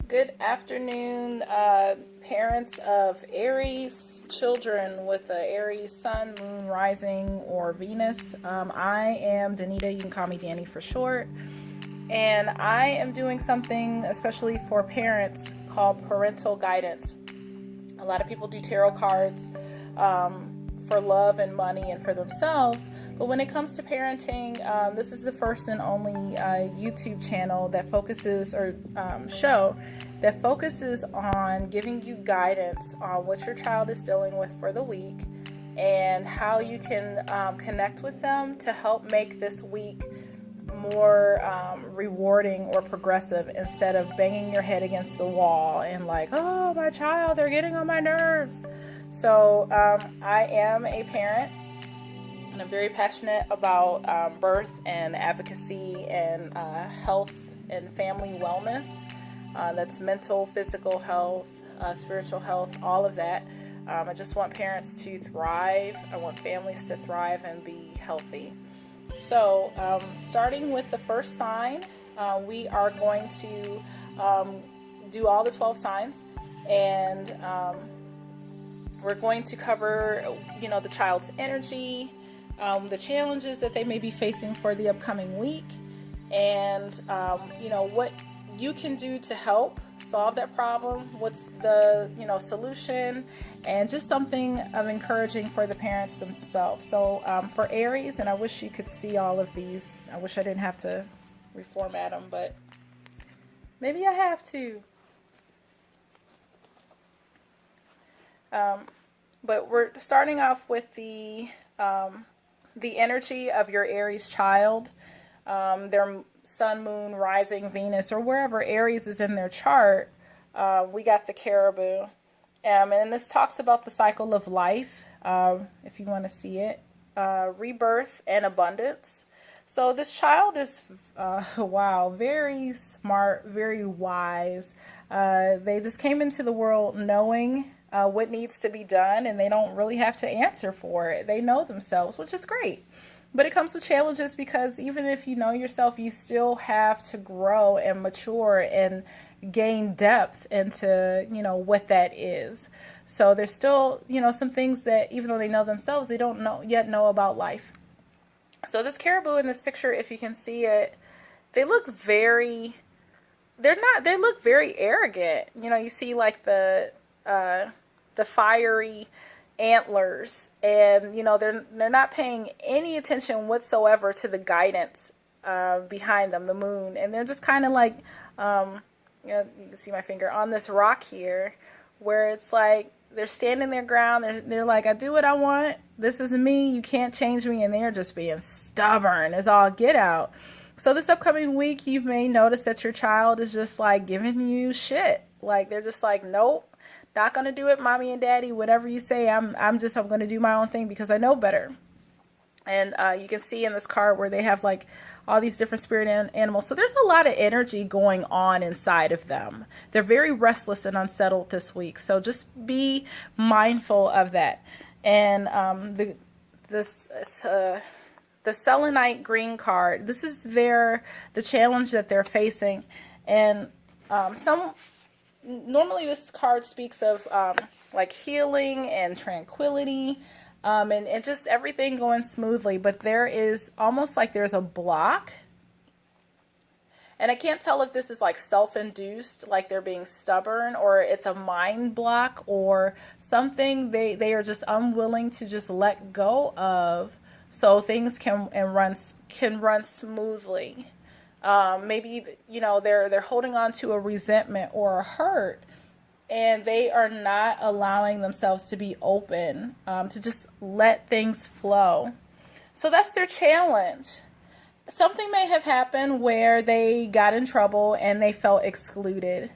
Good afternoon, parents of Aries children with a Aries sun, moon, rising, or Venus. I am Danita. You can call me Danny for short. And I am doing something especially for parents called parental guidance. A lot of people do tarot cards for love and money and for themselves. But when it comes to parenting, this is the first and only YouTube channel that focuses show that focuses on giving you guidance on what your child is dealing with for the week and how you can connect with them to help make this week more rewarding or progressive instead of banging your head against the wall and like, oh, my child, they're getting on my nerves. So I am a parent and I'm very passionate about birth and advocacy and health and family wellness. That's mental, physical health, spiritual health, all of that. I just want parents to thrive. I want families to thrive and be healthy. So starting with the first sign, we are going to do all the 12 signs, and we're going to cover, the child's energy, the challenges that they may be facing for the upcoming week, and, what you can do to help solve that problem, what's the, solution, and just something of encouraging for the parents themselves. So for Aries, and I wish you could see all of these. I wish I didn't have to reformat them, but maybe I have to. But we're starting off with the energy of your Aries child, their sun, moon, rising, Venus, or wherever Aries is in their chart. We got the caribou. And this talks about the cycle of life, if you want to see it, rebirth and abundance. So this child is, very smart, very wise. They just came into the world knowing what needs to be done, and they don't really have to answer for it. They know themselves, which is great. But it comes with challenges because even if you know yourself, you still have to grow and mature and gain depth into, what that is. So there's still, some things that even though they know themselves, they don't know about life. So this caribou in this picture, if you can see it, they look very arrogant. You see like the fiery antlers, and they're not paying any attention whatsoever to the guidance behind them, the moon, and they're just kind of like you can see my finger on this rock here, where it's like they're standing their ground. They're like, I do what I want. This is me. You can't change me. And they're just being stubborn as all get out. So this upcoming week, you may notice that your child is just like giving you shit. Like they're just like, nope, not going to do it, mommy and daddy. Whatever you say, I'm going to do my own thing because I know better. And you can see in this card where they have like all these different spirit animals. So there's a lot of energy going on inside of them. They're very restless and unsettled this week. So just be mindful of that. And the selenite green card, this is the challenge that they're facing. And normally this card speaks of like healing and tranquility. And just everything going smoothly, but there is almost like there's a block, and I can't tell if this is like self-induced, like they're being stubborn, or it's a mind block or something they are just unwilling to just let go of, so things can run smoothly. Maybe they're holding on to a resentment or a hurt, and they are not allowing themselves to be open, to just let things flow. So that's their challenge. Something may have happened where they got in trouble and they felt excluded.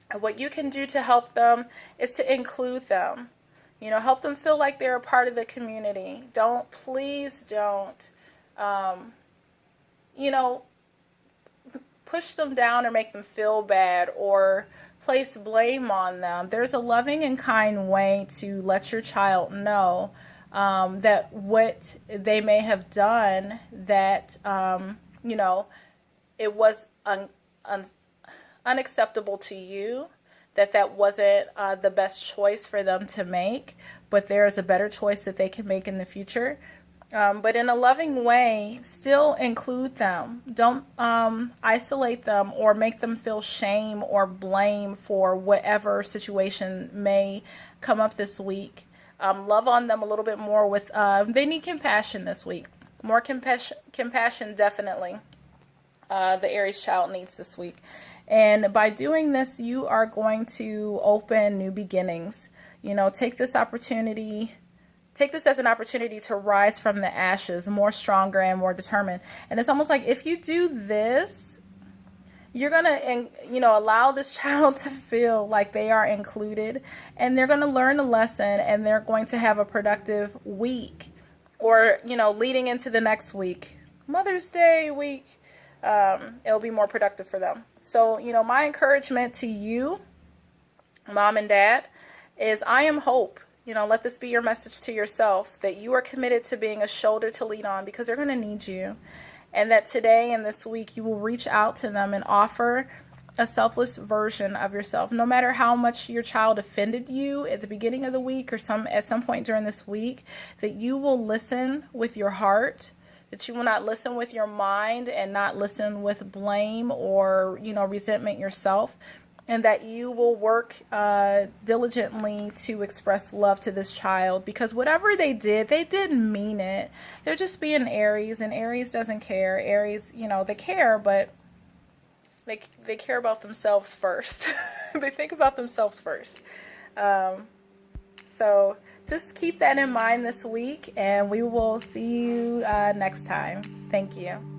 And what you can do to help them is to include them. Help them feel like they're a part of the community. Please don't, push them down or make them feel bad or place blame on them. There's a loving and kind way to let your child know that what they may have done, that it was unacceptable to you, that wasn't the best choice for them to make, but there is a better choice that they can make in the future. But in a loving way, still include them. Don't isolate them or make them feel shame or blame for whatever situation may come up this week. Love on them a little bit more with, they need compassion this week. More compassion definitely. The Aries child needs this week. And by doing this, you are going to open new beginnings. Take this as an opportunity to rise from the ashes, more stronger and more determined. And it's almost like if you do this, you're going to, allow this child to feel like they are included, and they're going to learn a lesson, and they're going to have a productive week, or, leading into the next week, Mother's Day week. It'll be more productive for them. So, my encouragement to you, mom and dad, is I am hope. Let this be your message to yourself, that you are committed to being a shoulder to lean on, because they're going to need you. And that today and this week you will reach out to them and offer a selfless version of yourself. No matter how much your child offended you at the beginning of the week or at some point during this week, that you will listen with your heart, that you will not listen with your mind and not listen with blame or, resentment yourself, and that you will work diligently to express love to this child, because whatever they didn't mean it. They're just being Aries, and Aries doesn't care. Aries, they care, but they care about themselves first. They think about themselves first. So just keep that in mind this week, and we will see you next time. Thank you.